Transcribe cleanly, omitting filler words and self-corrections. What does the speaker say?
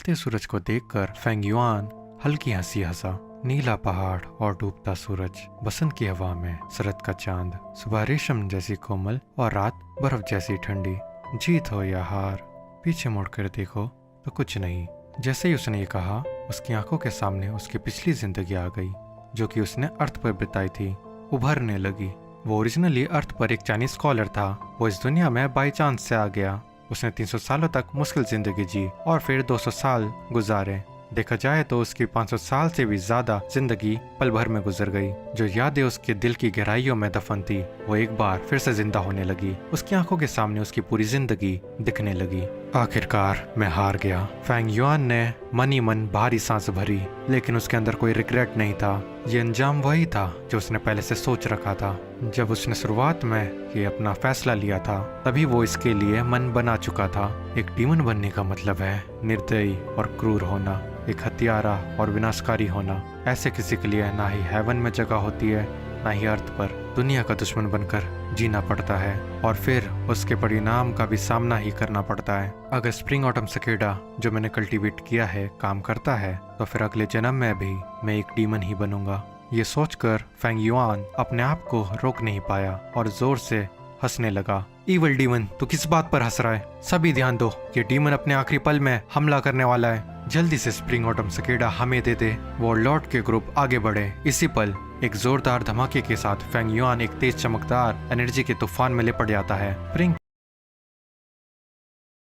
ढलते सूरज को देखकर फेंग युआन हल्की हंसी हंसा। नीला पहाड़ और डूबता सूरज, बसंत की हवा में शरद का चांद, सुबह रेशम जैसी कोमल और रात बर्फ जैसी ठंडी। जीत हो या हार, पीछे मुड़कर देखो तो कुछ नहीं। जैसे ही उसने ये कहा, उसकी आंखों के सामने उसकी पिछली जिंदगी आ गई, जो कि उसने अर्थ पर बिताई थी, उभरने लगी। वो ओरिजिनली अर्थ पर एक चाइनीज स्कॉलर था। वो इस दुनिया में बाई चांस से आ गया। उसने 300 सालों तक मुश्किल जिंदगी जी और फिर 200 साल गुजारे। देखा जाए तो उसकी 500 साल से भी ज्यादा जिंदगी पल भर में गुजर गई। जो यादें उसके दिल की गहराइयों में दफन थी, वो एक बार फिर से जिंदा होने लगी। उसकी आंखों के सामने उसकी पूरी जिंदगी दिखने लगी। आखिरकार मैं हार गया। फेंग युआन ने मन ही मन भारी सांस भरी, लेकिन उसके अंदर कोई रिग्रेट नहीं था। ये अंजाम वही था जो उसने पहले से सोच रखा था। जब उसने शुरुआत में ये अपना फैसला लिया था, तभी वो इसके लिए मन बना चुका था। एक डीमन बनने का मतलब है निर्दयी और क्रूर होना, एक हत्यारा और विनाशकारी होना। ऐसे किसी के लिए ना ही हेवन में जगह होती है, ना ही अर्थ पर। दुनिया का दुश्मन बनकर जीना पड़ता है और फिर उसके परिणाम का भी सामना ही करना पड़ता है। अगर स्प्रिंग ऑटम सिकेडा जो मैंने कल्टीवेट किया है काम करता है, तो फिर अगले जन्म में भी मैं एक डीमन ही बनूंगा। ये सोचकर फेंग युआन अपने आप को रोक नहीं पाया और जोर से हंसने लगा। इविल डीमन, तू किस बात पर हंस रहा है? सभी ध्यान दो, ये डीमन अपने आखिरी पल में हमला करने वाला है। जल्दी से स्प्रिंग ऑटम सिकेडा हमें दे दे। वॉरलॉर्ड के ग्रुप आगे बढ़े। इसी पल एक जोरदार धमाके के साथ फेंग युआन एक तेज चमकदार एनर्जी के तूफान में लिपट जाता है। स्प्रिंग